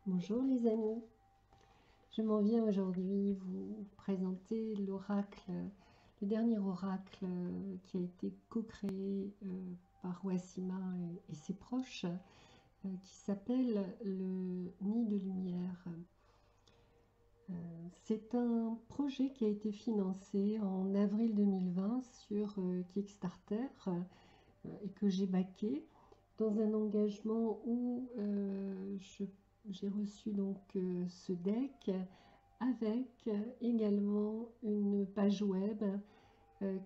Bonjour les amis, je m'en viens aujourd'hui vous présenter l'oracle, le dernier oracle qui a été co-créé par Wassima et ses proches, qui s'appelle le Nid de Lumière. C'est un projet qui a été financé en avril 2020 sur Kickstarter et que j'ai backé dans un engagement où j'ai reçu donc ce deck avec également une page web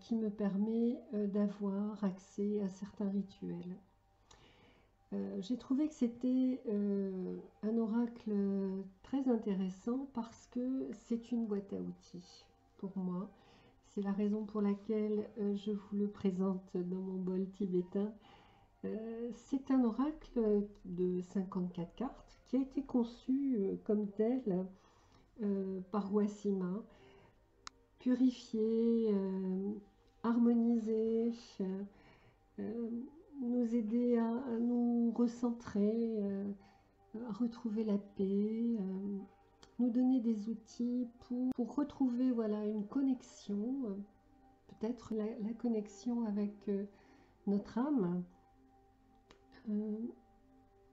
qui me permet d'avoir accès à certains rituels. J'ai trouvé que c'était un oracle très intéressant parce que c'est une boîte à outils pour moi. C'est la raison pour laquelle je vous le présente dans mon bol tibétain. C'est un oracle de 54 cartes qui a été conçu comme tel par Wassima, purifier, harmoniser, nous aider à nous recentrer, à retrouver la paix, nous donner des outils pour retrouver voilà, une connexion, peut-être la connexion avec notre âme,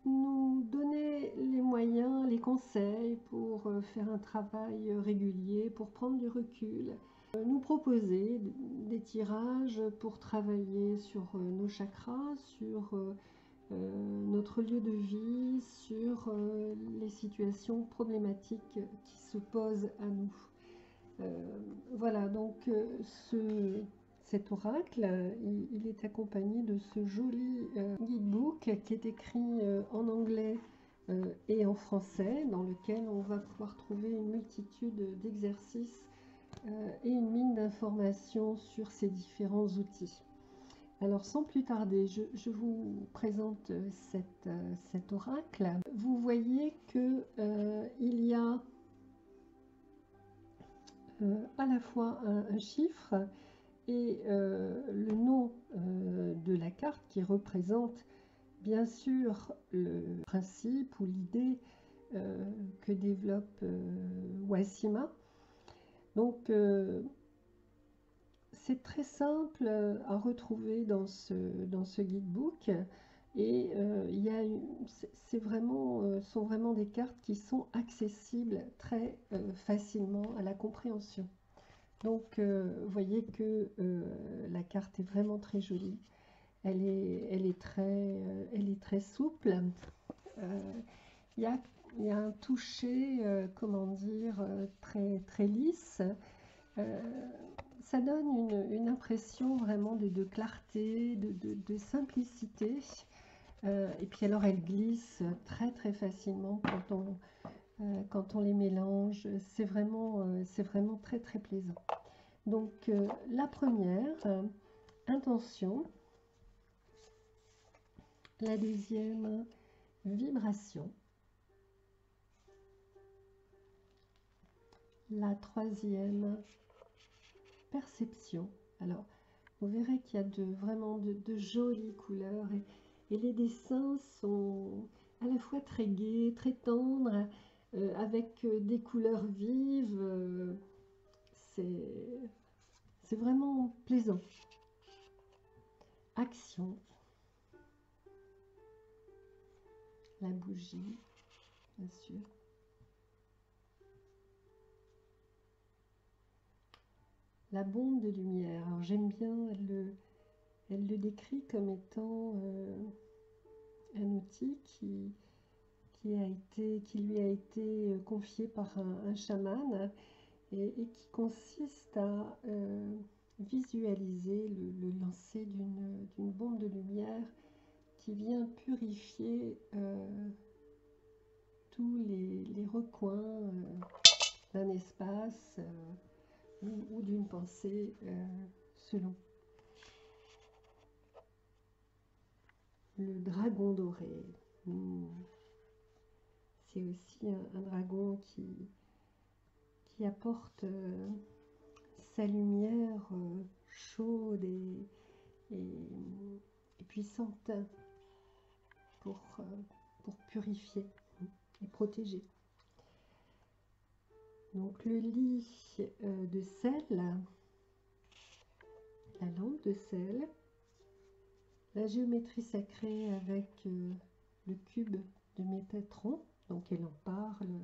nous donner les moyens, les conseils pour faire un travail régulier, pour prendre du recul, nous proposer des tirages pour travailler sur nos chakras, sur notre lieu de vie, sur les situations problématiques qui se posent à nous. Voilà, donc cet oracle, il est accompagné de ce joli guidebook qui est écrit en anglais et en français, dans lequel on va pouvoir trouver une multitude d'exercices et une mine d'informations sur ces différents outils. Alors sans plus tarder, je vous présente cet oracle. Vous voyez que il y a à la fois un chiffre et le nom de la carte qui représente bien sûr le principe ou l'idée que développe Wassima. Donc c'est très simple à retrouver dans ce guidebook et sont vraiment des cartes qui sont accessibles très facilement à la compréhension. Donc vous voyez que la carte est vraiment très jolie, elle est très souple, il y a un toucher, comment dire, très lisse. Ça donne une impression vraiment de clarté, de simplicité. Et puis alors elle glisse très facilement quand on les mélange. C'est vraiment très plaisant. Donc la première, intention. La deuxième, vibration. La troisième, perception. Alors, vous verrez qu'il y a vraiment de jolies couleurs et les dessins sont à la fois très gais, très tendres, avec des couleurs vives. C'est vraiment plaisant. Action. La bougie, bien sûr. La bombe de lumière. Alors j'aime bien, elle le décrit comme étant un outil qui lui a été confié par un chaman et qui consiste à visualiser le lancer d'une bombe de lumière qui vient purifier tous les recoins d'un espace ou d'une pensée selon. Le dragon doré. C'est aussi un dragon qui apporte sa lumière chaude et puissante pour purifier. et protégée. Donc le lit de sel, la lampe de sel, la géométrie sacrée avec le cube de Métatron, donc elle en parle,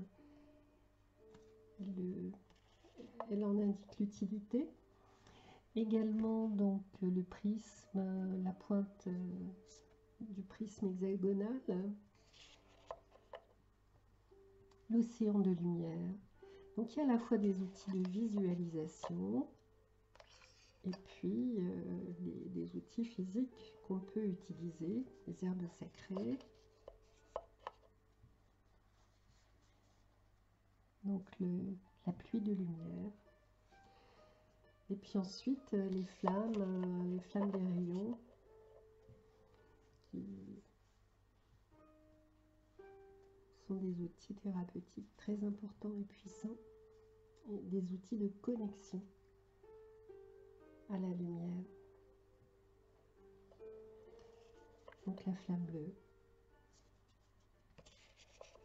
elle en indique l'utilité. Également donc le prisme, la pointe du prisme hexagonal, l'océan de lumière. Donc il y a à la fois des outils de visualisation et puis des outils physiques qu'on peut utiliser, les herbes sacrées. Donc la pluie de lumière. Et puis ensuite les flammes des rayons qui sont des outils thérapeutiques très importants et puissants, et des outils de connexion à la lumière. Donc la flamme bleue,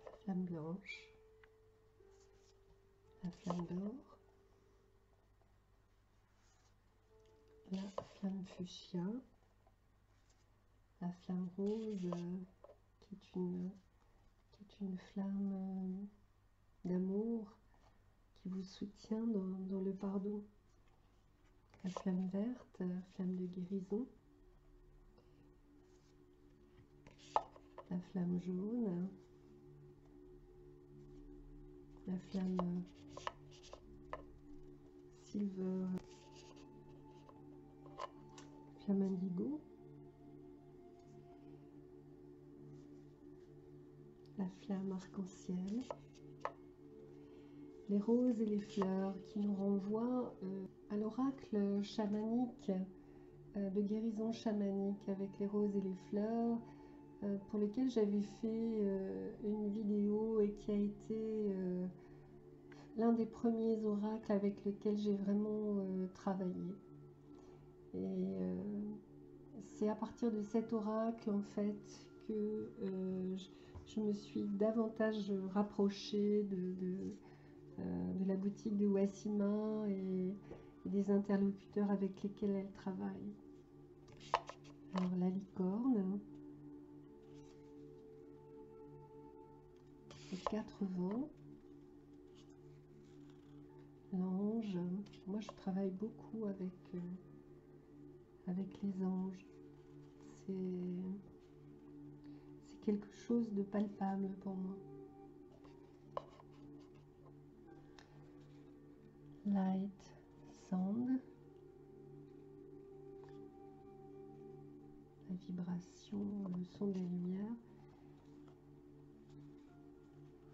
la flamme blanche, la flamme d'or, la flamme fuchsia, la flamme rose qui est une flamme d'amour qui vous soutient dans le pardon. La flamme verte, flamme de guérison. La flamme jaune. La flamme silver. Flamme indigo. La flamme arc-en-ciel. Les roses et les fleurs qui nous renvoient à l'oracle chamanique, de guérison chamanique avec les roses et les fleurs, pour lequel j'avais fait une vidéo et qui a été l'un des premiers oracles avec lequel j'ai vraiment travaillé. Et c'est à partir de cet oracle en fait que je me suis davantage rapprochée de la boutique de Wassima et des interlocuteurs avec lesquels elle travaille. Alors la licorne, les 4 vents, l'ange. Moi je travaille beaucoup avec les anges. C'est quelque chose de palpable pour moi. Light, sound, la vibration, le son des lumières.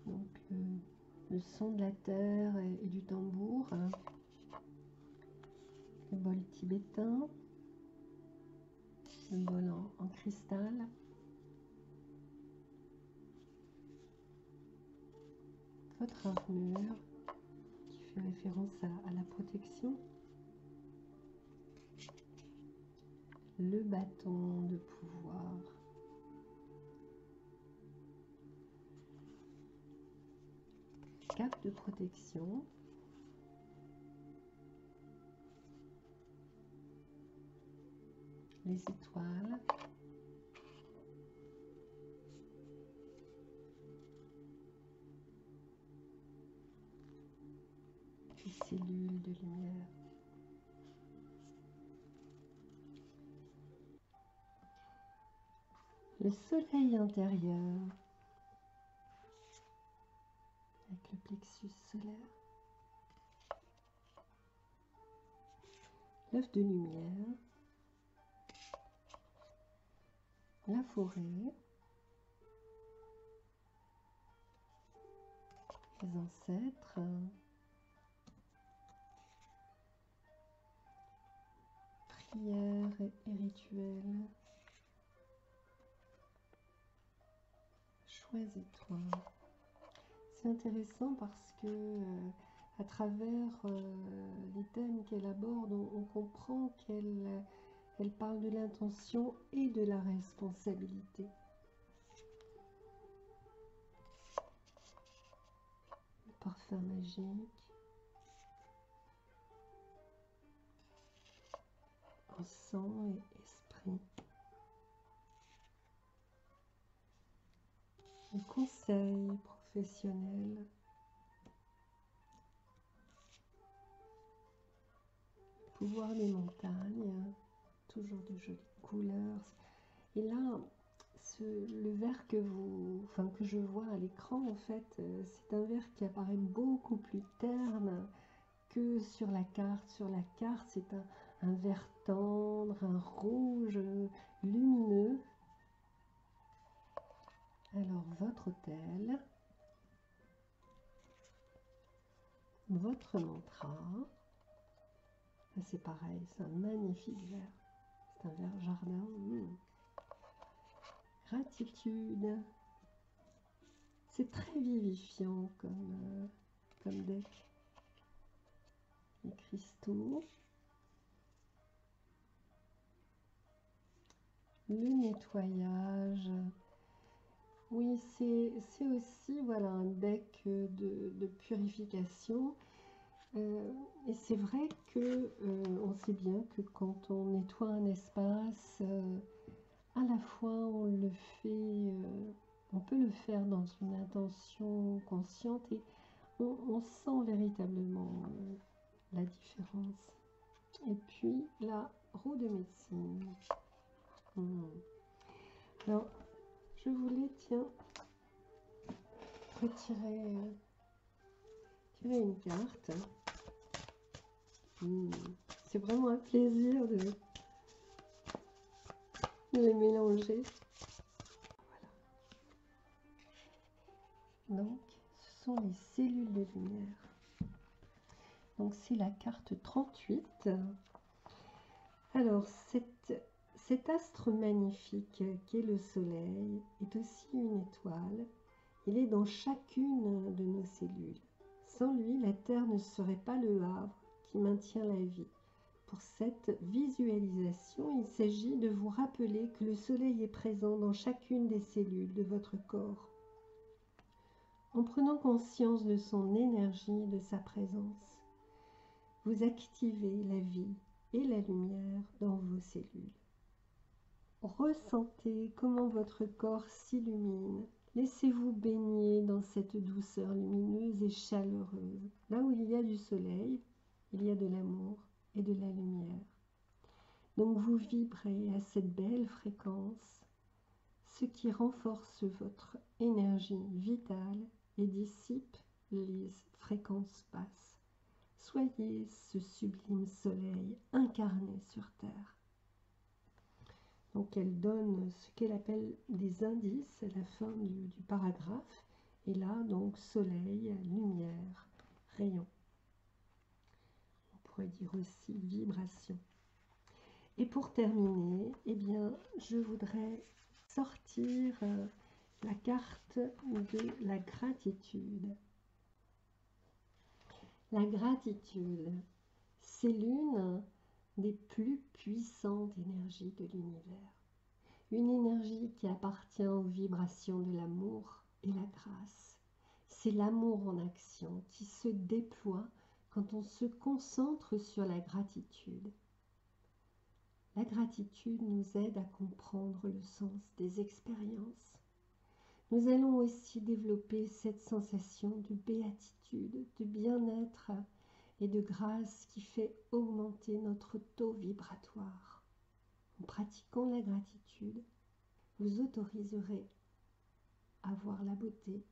Donc le son de la terre et du tambour. Le bol tibétain, le bol en cristal. Votre armure qui fait référence à la protection. Le bâton de pouvoir. Cape de protection. Les étoiles. Les cellules de lumière. Le soleil intérieur avec le plexus solaire. L'œuf de lumière. La forêt. Les ancêtres. Prières et rituels. Choisis-toi. C'est intéressant parce que à travers les thèmes qu'elle aborde, on comprend qu'elle parle de l'intention et de la responsabilité. parfum magique. En sang et esprit. Les conseils professionnels. Le pouvoir des montagnes. Toujours de jolies couleurs. Et là, le verre que je vois à l'écran, en fait, c'est un verre qui apparaît beaucoup plus terne que sur la carte. Sur la carte, c'est un vert tendre, un rouge lumineux. Alors, votre hôtel, votre mantra, c'est pareil, c'est un magnifique verre. C'est un verre jardin. Gratitude. C'est très vivifiant comme deck. Les cristaux. Le nettoyage. Oui, c'est aussi voilà, un deck de purification. Et c'est vrai que on sait bien que quand on nettoie un espace, à la fois on peut le faire dans une intention consciente et on sent véritablement la différence. Et puis la roue de médecine. Alors, je voulais, tiens, tirer une carte. C'est vraiment un plaisir de les mélanger. Voilà. Donc, ce sont les cellules de lumière. Donc, c'est la carte 38. Alors, cet astre magnifique qu'est le soleil est aussi une étoile. Il est dans chacune de nos cellules. Sans lui, la Terre ne serait pas le havre qui maintient la vie. Pour cette visualisation, il s'agit de vous rappeler que le soleil est présent dans chacune des cellules de votre corps. En prenant conscience de son énergie, de sa présence, vous activez la vie et la lumière dans vos cellules. Ressentez comment votre corps s'illumine. Laissez-vous baigner dans cette douceur lumineuse et chaleureuse. Là où il y a du soleil, il y a de l'amour et de la lumière. Donc vous vibrez à cette belle fréquence, ce qui renforce votre énergie vitale et dissipe les fréquences basses. Soyez ce sublime soleil incarné sur Terre. Donc elle donne ce qu'elle appelle des indices à la fin du paragraphe. Et là, donc, soleil, lumière, rayon. On pourrait dire aussi vibration. Et pour terminer, eh bien, je voudrais sortir la carte de la gratitude. La gratitude, c'est l'une des plus puissantes énergies de l'univers. Une énergie qui appartient aux vibrations de l'amour et la grâce. C'est l'amour en action qui se déploie quand on se concentre sur la gratitude. La gratitude nous aide à comprendre le sens des expériences. Nous allons aussi développer cette sensation de béatitude, de bien-être et de grâce qui fait augmenter notre taux vibratoire. En pratiquant la gratitude, vous autoriserez à voir la beauté,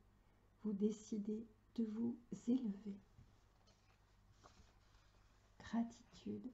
vous décidez de vous élever. Gratitude.